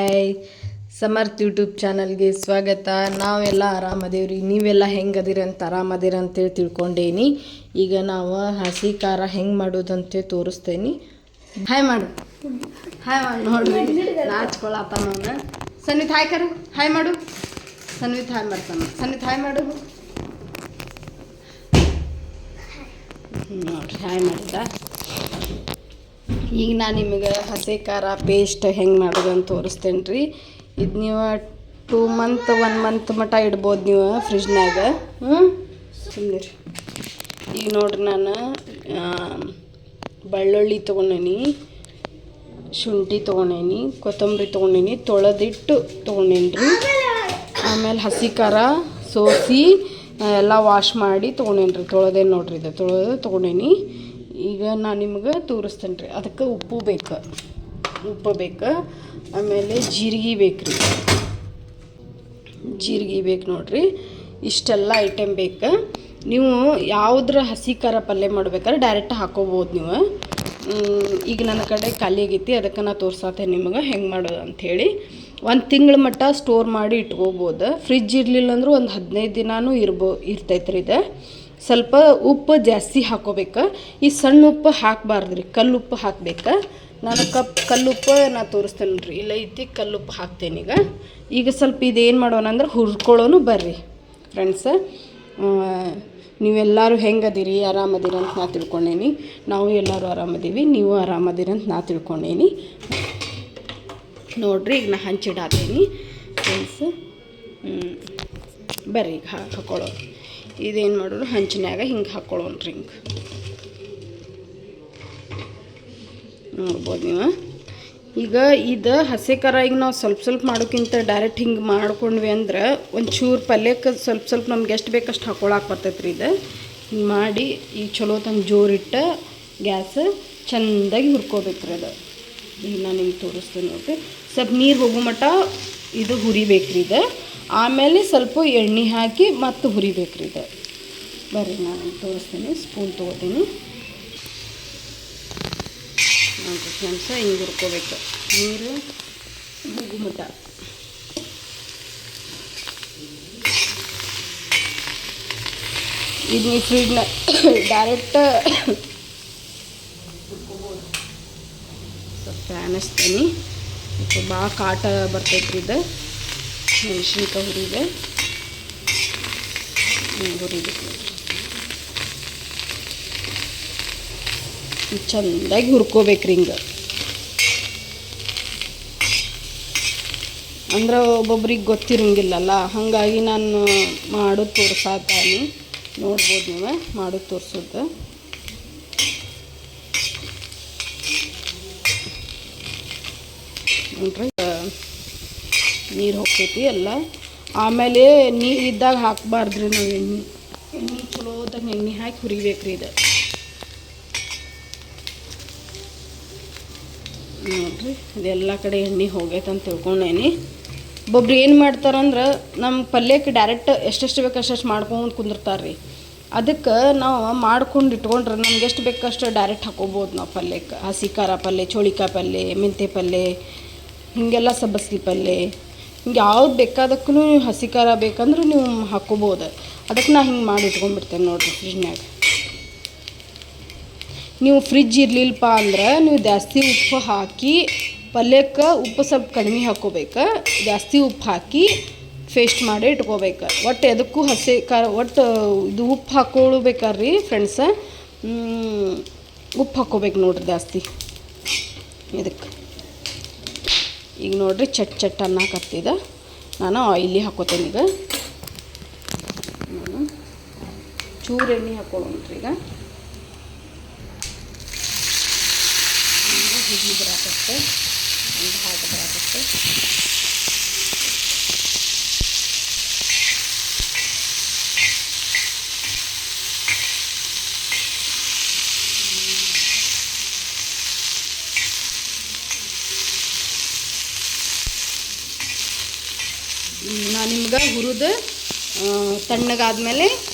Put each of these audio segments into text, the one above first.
Hi Samarth YouTube ಚಾನಲ್ಗೆ ಸ್ವಾಗತ. ನಾವೆಲ್ಲ ಆರಾಮದೇವ್ರಿ. ನೀವೆಲ್ಲ ಹೆಂಗದಿರಿ ಅಂತ ಆರಾಮದಿರಿ ಅಂತೇಳಿ ತಿಳ್ಕೊಂಡೇನಿ. ಈಗ ನಾವು ಹಸಿ ಖಾರ ಹೆಂಗೆ ಮಾಡೋದು ಅಂತೇಳಿ ತೋರಿಸ್ತೇನೆ. ಹಾಯ್ ಮಾಡು, ಹಾಯ್ ಮಾಡಿ ನೋಡ್ರಿ. ನಾಚ್ಕೊಳತ್ತ ನಾನು. ಸನ್ನಿತ್ ಹಾಯ್ ಕರು, ಹಾಯ್ ಮಾಡು. ಸನ್ವಿತ್ ಹಾಯ್ ಮಾಡ್ತಾನೆ. ಸನ್ನಿತ್ ಹಾಯ್ ಮಾಡು. ನೋಡ್ರಿ ಹಾಯ್ ಮಾಡಿದ. ಈಗ ನಾನು ನಿಮಗೆ ಹಸಿ ಖಾರ ಪೇಸ್ಟ್ ಹೆಂಗೆ ಮಾಡೋದು ಅಂತ ತೋರಿಸ್ತೇನೆ ರೀ. ಇದು ನೀವು 2 ಮಂತ್ 1 ಮಂತ್ ಮಟ್ಟ ಇಡ್ಬೋದು ನೀವು ಫ್ರಿಜ್ನಾಗ. ಸುಮ್ಮನೆ ರೀ. ಈಗ ನೋಡ್ರಿ, ನಾನು ಬೆಳ್ಳುಳ್ಳಿ ತೊಗೊಂಡೇನಿ, ಶುಂಠಿ ತೊಗೊಂಡೇನಿ, ಕೊತ್ತಂಬರಿ ತೊಗೊಂಡೇನಿ, ತೊಳೆದಿಟ್ಟು ತೊಗೊಂಡೇನಿ ರೀ. ಆಮೇಲೆ ಹಸಿ ಖಾರ ಸೋಸಿ ಎಲ್ಲ ವಾಶ್ ಮಾಡಿ ತೊಗೊಂಡೇನಿ ರೀ. ತೊಳೆದೇನು ನೋಡ್ರಿ, ಇದು ತೊಗೊಂಡೇನಿ. ಈಗ ನಾನು ನಿಮ್ಗೆ ತೋರಿಸ್ತೇನೆ ರೀ. ಅದಕ್ಕೆ ಉಪ್ಪು ಬೇಕು. ಆಮೇಲೆ ಜೀರಿಗೆ ಬೇಕು ರೀ. ಜೀರಿಗೆ ಬೇಕು ನೋಡ್ರಿ. ಇಷ್ಟೆಲ್ಲ ಐಟಮ್ ಬೇಕು. ನೀವು ಯಾವುದ್ರ ಹಸಿ ಖಾರ ಪಲ್ಯ ಮಾಡ್ಬೇಕಾದ್ರೆ ಡೈರೆಕ್ಟ್ ಹಾಕೋಬೋದು ನೀವು. ಈಗ ನನ್ನ ಕಡೆ ಖಾಲಿ ಆಗೈತಿ, ಅದಕ್ಕೆ ನಾನು ತೋರ್ಸತ್ತೇನೆ ನಿಮಗೆ ಹೆಂಗೆ ಮಾಡೋದು ಅಂಥೇಳಿ. 1 ತಿಂಗಳ ಮಟ್ಟ ಸ್ಟೋರ್ ಮಾಡಿ ಇಟ್ಕೋಬೋದು. ಫ್ರಿಜ್ ಇರಲಿಲ್ಲ ಅಂದರೂ ಒಂದು 15 ದಿನವೂ ಇರ್ತೈತೆ ರೀ. ಇದು ಸ್ವಲ್ಪ ಉಪ್ಪು ಜಾಸ್ತಿ ಹಾಕೋಬೇಕು. ಈ ಸಣ್ಣ ಉಪ್ಪು ಹಾಕಬಾರ್ದು ರೀ, ಕಲ್ಲುಪ್ಪು ಹಾಕ್ಬೇಕು. ನಾನು ಕಲ್ಲುಪ್ಪು ನಾನು ತೋರಿಸ್ತೇನೆ ರೀ. ಇಲ್ಲ ಐತಿ, ಕಲ್ಲುಪ್ಪು ಹಾಕ್ತೇನೆ ಈಗ ಸ್ವಲ್ಪ ಇದೇನು ಮಾಡೋಣ ಅಂದ್ರೆ ಹುರ್ಕೊಳ್ಳೋನು ಬರ್ರಿ ಫ್ರೆಂಡ್ಸ. ನೀವೆಲ್ಲರೂ ಹೆಂಗದಿರಿ, ಆರಾಮದಿರಿ ಅಂತ ನಾ ತಿಳ್ಕೊಂಡೇನಿ. ನಾವು ಎಲ್ಲರೂ ಆರಾಮದೀವಿ, ನೀವು ಆರಾಮದಿರಿ ಅಂತ ನಾ ತಿಳ್ಕೊಂಡೇನಿ ನೋಡ್ರಿ. ಈಗ ನಾ ಹಂಚಿಡಾತೀನಿ ಫ್ರೆಂಡ್ಸ್. ಬರ್ರಿ ಈಗ ಹಾಕೊಳ್ಳೋ. ಇದೇನು ಮಾಡೋರು ಹಂಚಿನ್ಯಾಗ ಹಿಂಗೆ ಹಾಕ್ಕೊಳ್ಳೋಣ್ರಿ. ಹಿಂಗೆ ನೋಡ್ಬೋದು ನೀವು. ಈಗ ಇದು ಹಸಿ ಖಾರ ಈಗ ನಾವು ಸ್ವಲ್ಪ ಮಾಡೋಕ್ಕಿಂತ ಡೈರೆಕ್ಟ್ ಹಿಂಗೆ ಮಾಡ್ಕೊಂಡ್ವಿ ಅಂದ್ರೆ ಒಂಚೂರು ಪಲ್ಯಕ್ಕೆ ಸ್ವಲ್ಪ ನಮ್ಗೆ ಎಷ್ಟು ಬೇಕಷ್ಟು ಹಾಕ್ಕೊಳಕ್ಕೆ ಬರ್ತೈತೆ ರೀ. ಇದು ಹಿಂಗೆ ಮಾಡಿ ಈಗ ಚಲೋ ತಂಗೆ ಜೋರಿಟ್ಟು ಗ್ಯಾಸ್ ಚೆಂದಾಗಿ ಹುರ್ಕೋಬೇಕ್ರಿ. ಅದು ಈಗ ನಾನು ನಿಮ್ಗೆ ತೋರಿಸ್ತೇನೆ ನೋಡಿರಿ. ಸ್ವಲ್ಪ ನೀರು ಹೋಗೋ ಮಟ್ಟ ಇದು ಹುರಿಬೇಕ್ರಿ. ಇದು ಆಮೇಲೆ ಸ್ವಲ್ಪ ಎಣ್ಣೆ ಹಾಕಿ ಮತ್ತು ಹುರಿಬೇಕ್ರಿ. ಇದು ಬರ್ರಿ ನಾನು ತೋರಿಸ್ತೀನಿ. ಸ್ಪೂನ್ ತೊಗೋತೀನಿ ನೋಡಿರಿ ಫ್ರೆಂಡ್ಸ. ಹಿಂಗೆ ಹುರ್ಕೋಬೇಕು, ನೀರು ಹೋಗೋ ಮಟ್ಟ. ಇದು ನೀವು ಫ್ರಿಡ್ಜ್ನ ಡೈರೆಕ್ಟ್ ಹುರ್ಕೋಬೋದು. ಸ್ವಲ್ಪ ಫ್ಯಾನ್ ಹಚ್ತೀನಿ. ಭಾಳ ಕಾಟ ಬರ್ತೈತ್ರಿ. ಇದು ಮೆಣಸಿನ್ಕಾಯಿ ಹುರಿದೆ ಹುರಿಬೇಕು. ಚೆಂದಾಗಿ ಹುರ್ಕೋಬೇಕ್ರಿ. ಹಿಂಗೆ ಅಂದ್ರೆ ಒಬ್ಬೊಬ್ರಿಗೆ ಗೊತ್ತಿರಂಗಿಲ್ಲಲ್ಲ, ಹಾಗಾಗಿ ನಾನು ಮಾಡೋದು ತೋರ್ಸಾತೀನಿ. ನೋಡ್ಬೋದು ನೀವು ಮಾಡೋದು ತೋರಿಸೋದು. ನೋಡ್ರಿ, ನೀರು ಹೋಗ್ತೈತಿ ಎಲ್ಲ. ಆಮೇಲೆ ನೀರು ಇದ್ದಾಗ ಹಾಕಬಾರ್ದ್ರಿ ನಾವು ಎಣ್ಣೆ ಚಲೋದಾಗ ಎಣ್ಣೆ ಹಾಕಿ ಹುರಿಬೇಕ್ರಿ. ಇದು ನೋಡ್ರಿ, ಇದೆಲ್ಲ ಕಡೆ ಎಣ್ಣೆ ಹೋಗೈತೆ ಅಂತ ತಿಳ್ಕೊಂಡೇನಿ. ಒಬ್ಬೊಬ್ರು ಏನು ಮಾಡ್ತಾರಂದ್ರೆ ನಮ್ಮ ಪಲ್ಯಕ್ಕೆ ಡೈರೆಕ್ಟ್ ಎಷ್ಟೆಷ್ಟು ಬೇಕು ಅಷ್ಟು ಮಾಡ್ಕೊಂಡು ಕುಂದಿರ್ತಾರೆ ರೀ. ಅದಕ್ಕೆ ನಾವು ಮಾಡ್ಕೊಂಡು ಇಟ್ಕೊಂಡ್ರೆ ನಮ್ಗೆ ಎಷ್ಟು ಬೇಕಷ್ಟು ಡೈರೆಕ್ಟ್ ಹಾಕೋಬೋದು ನಾವು ಪಲ್ಯಕ್ಕೆ. ಹಸಿ ಖಾರ ಪಲ್ಯ, ಚೋಳಿಕಾಯಿ ಪಲ್ಯ, ಮೆಂತ್ಯ ಪಲ್ಯ, ಹೀಗೆಲ್ಲ ಸಬ್ಬಸ್ಗೆ ಪಲ್ಯ, ಹಿಂಗೆ ಯಾವ್ದು ಬೇಕಾದಕ್ಕೂ ನೀವು ಹಸಿ ಖಾರ ಬೇಕಂದ್ರೆ ನೀವು ಹಾಕ್ಕೋಬೋದು. ಅದಕ್ಕೆ ನಾ ಹಿಂಗೆ ಮಾಡಿ ಇಟ್ಕೊಂಡ್ಬಿಡ್ತೇನೆ ನೋಡಿರಿ ಫ್ರಿಜ್ನಾಗ. ನೀವು ಫ್ರಿಜ್ ಇರಲಿಲ್ಲಪ್ಪ ಅಂದ್ರೆ ನೀವು ಜಾಸ್ತಿ ಉಪ್ಪು ಹಾಕಿ ಪಲ್ಯಕ್ಕೆ ಉಪ್ಪು ಸ್ವಲ್ಪ ಕಡಿಮೆ ಹಾಕ್ಕೋಬೇಕು. ಜಾಸ್ತಿ ಉಪ್ಪು ಹಾಕಿ ಪೇಸ್ಟ್ ಮಾಡಿ ಇಟ್ಕೋಬೇಕು. ಒಟ್ಟು ಎದಕ್ಕೂ ಹಸಿ ಖಾರ ಒಟ್ಟು ಇದು ಉಪ್ಪು ಹಾಕ್ಕೊಳ್ಬೇಕಾರ್ರಿ ಫ್ರೆಂಡ್ಸ. ಉಪ್ಪು ಹಾಕ್ಕೋಬೇಕು ನೋಡ್ರಿ ಜಾಸ್ತಿ ಇದಕ್ಕೆ. ಈಗ ನೋಡ್ರಿ ಚಟ್ ಅನ್ನಕತ್ತಿದ. ನಾನು ಆಯಿಲಿ ಹಾಕೋತೇನೆ. ಈಗ ನಾನು ಚೂರು ಎಣ್ಣೆ ಹಾಕ್ಕೊಳ್ಳೋಣ್ರಿ. ಈಗ ಹುಗಿ ಬರಾಕತ್ತೆ, ಒಂದು ಹಾಟ್ ಬರಾಕತ್ತೆ. ನಾನು ನಿಮ್ಗೆ ಹುರಿದು ತಣ್ಣಗಾದ್ಮೇಲೆ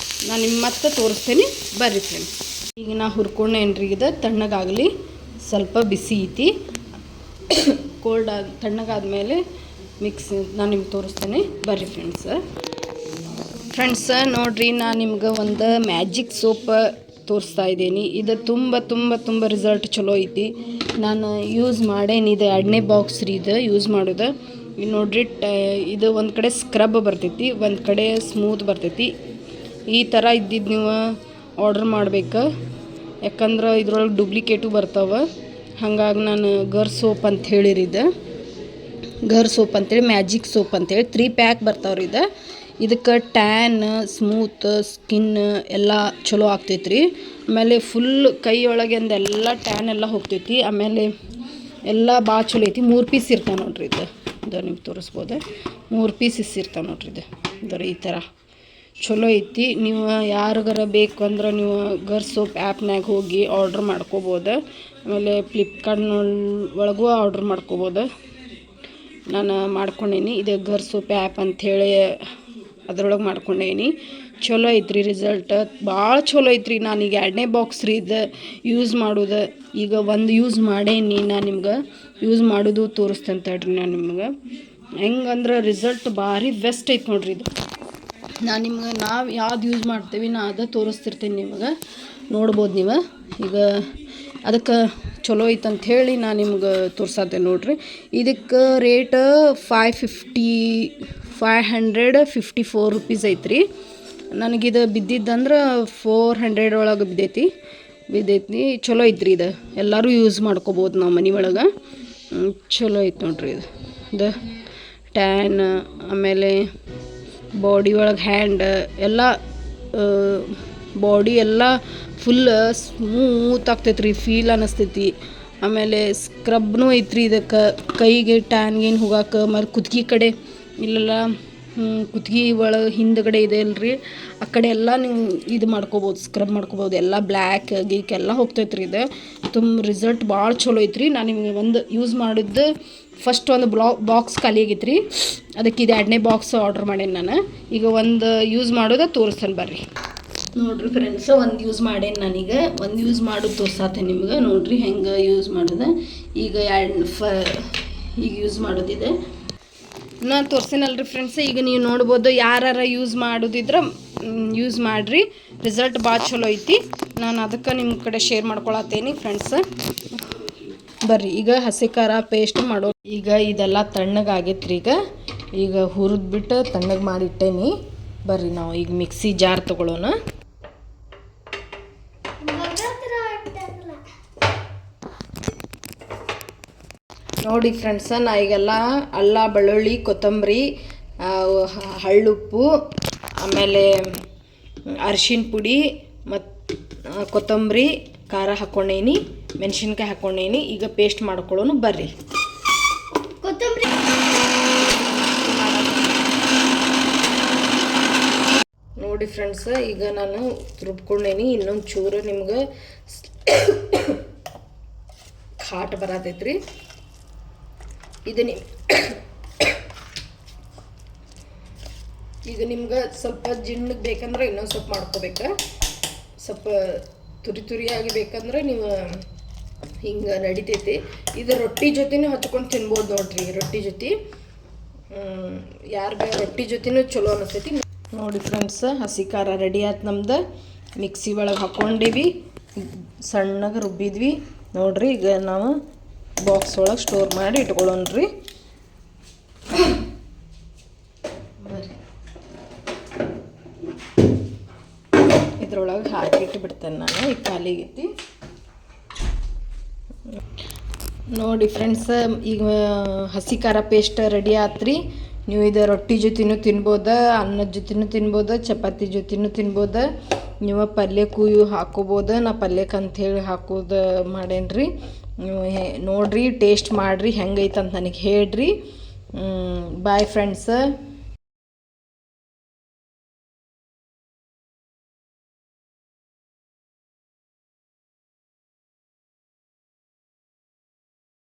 ನಾನು ನಿಮ್ಗೆ ಮತ್ತೆ ತೋರಿಸ್ತೀನಿ ಬರ್ರಿ ಫ್ರೆಂಡ್ಸ್. ಈಗ ನಾ ಹುರ್ಕೊಂಡೇನ್ರಿ. ಇದು ತಣ್ಣಗಾಗಲಿ, ಸ್ವಲ್ಪ ಬಿಸಿ ಐತಿ. ತಣ್ಣಗಾದ್ಮೇಲೆ ನಾನು ನಿಮ್ಗೆ ತೋರಿಸ್ತೇನೆ ಬರ್ರಿ ಫ್ರೆಂಡ್ಸ ನೋಡಿರಿ ನಾನು ನಿಮ್ಗೆ ಒಂದು ಮ್ಯಾಜಿಕ್ ಸೋಪ್ ತೋರಿಸ್ತಾ ಇದ್ದೀನಿ. ಇದು ತುಂಬ ರಿಸಲ್ಟ್ ಚಲೋ ಐತಿ. ನಾನು ಯೂಸ್ ಮಾಡೇನಿ. ಇದು 2ನೇ ಬಾಕ್ಸ್ ರೀ ಇದು ಯೂಸ್ ಮಾಡೋದು. ನೋಡ್ರಿ ಇದು ಒಂದು ಕಡೆ ಸ್ಕ್ರಬ್ ಬರ್ತೈತಿ, ಒಂದು ಕಡೆ ಸ್ಮೂತ್ ಬರ್ತೈತಿ. ಈ ಥರ ಇದ್ದಿದ್ದು ನೀವು ಆರ್ಡ್ರ್ ಮಾಡ್ಬೇಕು, ಯಾಕಂದ್ರೆ ಇದ್ರೊಳಗೆ ಡೂಪ್ಲಿಕೇಟು ಬರ್ತಾವೆ. ಹಾಗಾಗಿ ನಾನು ಗರ್ ಸೋಪ್ ಅಂತ ಹೇಳಿರಿದ್ದು, ಗರ್ ಸೋಪ್ ಅಂತೇಳಿ ಮ್ಯಾಜಿಕ್ ಸೋಪ್ ಅಂತೇಳಿ 3 ಪ್ಯಾಕ್ ಬರ್ತಾವ್ರಿ. ಇದಕ್ಕೆ ಟ್ಯಾನ್, ಸ್ಮೂತ್ ಸ್ಕಿನ್ ಎಲ್ಲ ಚಲೋ ಆಗ್ತೈತ್ರಿ. ಆಮೇಲೆ ಫುಲ್ ಕೈಯೊಳಗೆ ಅಂದೆಲ್ಲ ಟ್ಯಾನ್ ಎಲ್ಲ ಹೋಗ್ತೈತಿ. ಆಮೇಲೆ ಎಲ್ಲ ಭಾಳ ಚಲೋ ಐತಿ. 3 ಪೀಸ್ ಇರ್ತಾವೆ ನೋಡ್ರಿ. ಇದು ನಿಮ್ಗೆ ತೋರಿಸ್ಬೋದು. 3 ಪೀಸಸ್ ಇರ್ತಾವೆ ನೋಡ್ರಿ. ಇದು ಈ ಥರ ಚಲೋ ಐತಿ. ನೀವು ಯಾರಿಗಾರ ಬೇಕು ಅಂದ್ರೆ ನೀವು ಗರ್ ಸೋಪ್ ಆ್ಯಪ್ನಾಗ ಹೋಗಿ ಆರ್ಡ್ರ್ ಮಾಡ್ಕೋಬೋದು. ಆಮೇಲೆ ಫ್ಲಿಪ್ಕಾರ್ಟ್ ಒಳಗೂ ಆರ್ಡ್ರ್ ಮಾಡ್ಕೋಬೋದು. ನಾನು ಮಾಡ್ಕೊಂಡೇನಿ. ಇದು ಗರ್ ಸೋಪ್ ಆ್ಯಪ್ ಅಂಥೇಳಿ ಅದ್ರೊಳಗೆ ಮಾಡ್ಕೊಂಡೇನಿ. ಚಲೋ ಐತ್ರಿ ರಿಸಲ್ಟ್, ಭಾಳ ಚಲೋ ಐತ್ರಿ. ನಾನೀಗ 2ನೇ ಬಾಕ್ಸ್ ರೀ ಇದು ಯೂಸ್ ಮಾಡೋದು. ಈಗ ಒಂದು ಯೂಸ್ ಮಾಡೇನಿ. ನಾನು ನಿಮ್ಗೆ ಯೂಸ್ ಮಾಡೋದು ತೋರಿಸ್ತೇನೆ ತಡ್ರಿ. ನಾನು ನಿಮ್ಗೆ ಹೆಂಗಂದ್ರೆ ರಿಸಲ್ಟ್ ಭಾರಿ ಬೆಸ್ಟ್ ಐತೆ ನೋಡ್ರಿ. ಇದು ನಾವು ಯಾವ್ದು ಯೂಸ್ ಮಾಡ್ತೀವಿ ನಾ ಅದು ತೋರಿಸ್ತಿರ್ತೀನಿ ನಿಮ್ಗೆ, ನೋಡ್ಬೋದು ನೀವು. ಈಗ ಅದಕ್ಕೆ ಚಲೋ ಐತೆ ಅಂಥೇಳಿ ನಾನು ನಿಮ್ಗೆ ತೋರ್ಸತ್ತೆ ನೋಡ್ರಿ. ಇದಕ್ಕೆ ರೇಟ್ 554 ರುಪೀಸ್ ಐತ್ರಿ. ನನಗಿದು ಬಿದ್ದಿದ್ದಂದ್ರೆ 400 ಒಳಗೆ ಬಿದ್ದೈತಿ. ಚಲೋ ಐತ್ರಿ. ಇದು ಎಲ್ಲರೂ ಯೂಸ್ ಮಾಡ್ಕೋಬೋದು ನಾವು ಮನೆ ಒಳಗೆ. ಚಲೋ ಐತೆ ನೋಡ್ರಿ. ಇದು ಟ್ಯಾನ್, ಆಮೇಲೆ ಬಾಡಿ ಒಳಗೆ ಹ್ಯಾಂಡ್ ಎಲ್ಲ, ಬಾಡಿ ಎಲ್ಲ ಫುಲ್ ಸ್ಮೂತ್ ಆಗ್ತೈತ್ರಿ, ಫೀಲ್ ಅನ್ನಿಸ್ತೈತಿ. ಆಮೇಲೆ ಸ್ಕ್ರಬ್ನೂ ಐತ್ರಿ. ಇದಕ್ಕೆ ಕೈಗೆ ಟ್ಯಾನ್ಗೇನು ಹೋಗಾಕ, ಮತ್ತು ಕುತ್ತಿಗೆ ಕಡೆ ಇಲ್ಲೆಲ್ಲ ಕುತ್ತಿಗೆ ಒಳಗೆ ಹಿಂದ್ಗಡೆ ಇದೆ ಅಲ್ರಿ, ಆ ಕಡೆ ಎಲ್ಲ ನೀವು ಇದು ಮಾಡ್ಕೋಬೋದು, ಸ್ಕ್ರಬ್ ಮಾಡ್ಕೋಬೋದು. ಎಲ್ಲ ಬ್ಲ್ಯಾಕ್ ಗೀಕ್ ಎಲ್ಲ ಹೋಗ್ತೈತ್ರಿ. ಇದು ರಿಸಲ್ಟ್ ಭಾಳ ಚಲೋ ಐತ್ರಿ. ನಾನು ನಿಮಗೆ ಒಂದು ಯೂಸ್ ಮಾಡಿದ್ದು ಫಸ್ಟ್ ಒಂದು ಬಾಕ್ಸ್ ಖಾಲಿ ಆಗೈತ್ರಿ. ಅದಕ್ಕೆ ಇದು 2ನೇ ಬಾಕ್ಸ್ ಆರ್ಡ್ರ್ ಮಾಡೇನಿ ನಾನು. ಈಗ ಒಂದು ಯೂಸ್ ಮಾಡೋದು ತೋರಿಸ್ತೇನೆ ಬರ್ರಿ. ನೋಡಿರಿ ಫ್ರೆಂಡ್ಸ್, ಒಂದು ಯೂಸ್ ಮಾಡೇನಿ ನಾನೀಗ. ಒಂದು ಯೂಸ್ ಮಾಡೋದು ತೋರ್ಸಾತೇನೆ ನಿಮ್ಗೆ. ನೋಡಿರಿ ಹೆಂಗೆ ಯೂಸ್ ಮಾಡೋದು. ಈಗ ಯೂಸ್ ಮಾಡೋದಿದೆ ನಾನು ತೋರಿಸಿನಲ್ರಿ ಫ್ರೆಂಡ್ಸ್. ಈಗ ನೀವು ನೋಡ್ಬೋದು. ಯಾರು ಯೂಸ್ ಮಾಡೋದಿದ್ರೆ ಯೂಸ್ ಮಾಡಿರಿ, ರಿಸಲ್ಟ್ ಭಾಳ ಚಲೋ ಐತಿ. ನಾನು ಅದಕ್ಕೆ ನಿಮ್ಮ ಕಡೆ ಶೇರ್ ಮಾಡ್ಕೊಳತ್ತೇನೆ ಫ್ರೆಂಡ್ಸ್. ಬರ್ರಿ ಈಗ ಹಸಿ ಖಾರ ಪೇಸ್ಟ್ ಮಾಡೋ. ಈಗ ಇದೆಲ್ಲ ತಣ್ಣಗಾಗೈತ್ರಿ. ಈಗ ಹುರಿದ್ಬಿಟ್ಟು ತಣ್ಣಗೆ ಮಾಡಿಟ್ಟೇನಿ. ಬರ್ರಿ ನಾವು ಈಗ ಮಿಕ್ಸಿ ಜಾರ್ ತೊಗೊಳ್ಳೋಣ. ನೋಡಿ ಫ್ರೆಂಡ್ಸ, ನಾ ಈಗೆಲ್ಲ ಅಲ್ಲ, ಬೆಳ್ಳುಳ್ಳಿ, ಕೊತ್ತಂಬರಿ, ಹಳ್ಳುಪ್ಪು, ಆಮೇಲೆ ಅರಿಶಿನ ಪುಡಿ ಮತ್ತು ಕೊತ್ತಂಬರಿ, ಖಾರ ಹಾಕ್ಕೊಂಡೇನಿ, ಮೆಣಸಿನ್ಕಾಯಿ ಹಾಕ್ಕೊಂಡೇನಿ. ಈಗ ಪೇಸ್ಟ್ ಮಾಡ್ಕೊಳ್ಳೋನು ಬರ್ರಿ. ಕೊತ್ತಂಬರಿ ನೋಡಿ ಫ್ರೆಂಡ್ಸ್, ಈಗ ನಾನು ರುಬ್ಕೊಂಡೇನಿ. ಇನ್ನೊಂದು ಚೂರು ನಿಮ್ಗೆ ಖಾಟ್ ಬರತೈತ್ರಿ. ಈಗ ನಿಮ್ಗೆ ಸ್ವಲ್ಪ ಜಿಣ್ಣಗೆ ಬೇಕಂದ್ರೆ ಇನ್ನೊಂದು ಸ್ವಲ್ಪ ಮಾಡ್ಕೋಬೇಕು. ಸ್ವಲ್ಪ ತುರಿಯಾಗಿ ಬೇಕಂದ್ರೆ ನೀವು ಹಿಂಗೆ ನಡಿತೈತಿ. ಇದು ರೊಟ್ಟಿ ಜೊತೆನೂ ಹಚ್ಕೊಂಡು ತಿನ್ಬೋದು ನೋಡ್ರಿ. ರೊಟ್ಟಿ ಜೊತೆ ರೊಟ್ಟಿ ಜೊತೆನೂ ಚಲೋ ಅನಿಸ್ತೈತಿ. ನೋಡಿ ಫ್ರೆಂಡ್ಸ್, ಹಸಿ ಖಾರ ರೆಡಿ ಆಯ್ತು ನಮ್ದು. ಮಿಕ್ಸಿ ಒಳಗೆ ಹಾಕ್ಕೊಂಡೀವಿ, ಸಣ್ಣಗೆ ರುಬ್ಬಿದ್ವಿ ನೋಡ್ರಿ. ಈಗ ನಾವು ಬಾಕ್ಸ್ ಒಳಗೆ ಸ್ಟೋರ್ ಮಾಡಿ ಇಟ್ಕೊಳ್ಳೋಣ್ರಿ. ಇದ್ರೊಳಗೆ ಹಾಕಿಟ್ಟು ಬಿಡ್ತೇನೆ ನಾನು. ಈಗ ಖಾಲಿಗೈತಿ ನೋಡಿ ಫ್ರೆಂಡ್ಸ್. ಈಗ ಹಸಿ ಖಾರ ಪೇಸ್ಟ್ ರೆಡಿ ಆತ್ರಿ. ನೀವು ಇದು ರೊಟ್ಟಿ ಜೊತೆನೂ ತಿನ್ಬೋದು, ಅನ್ನದ ಜೊತೆನೂ ತಿನ್ಬೋದು, ಚಪಾತಿ ಜೊತೆನೂ ತಿನ್ಬೋದು. ನೀವು ಪಲ್ಯಕ್ಕೂ ಹಾಕೋಬೋದು. ನಾ ಪಲ್ಯಕ್ಕೆ ಅಂಥೇಳಿ ಹಾಕೋದು ಮಾಡೇನ್ರಿ. ನೀವು ನೋಡಿರಿ, ಟೇಸ್ಟ್ ಮಾಡಿರಿ, ಹೆಂಗೈತೆ ಅಂತ ನನಗೆ ಹೇಳ್ರಿ. ಬಾಯ್ ಫ್ರೆಂಡ್ಸ.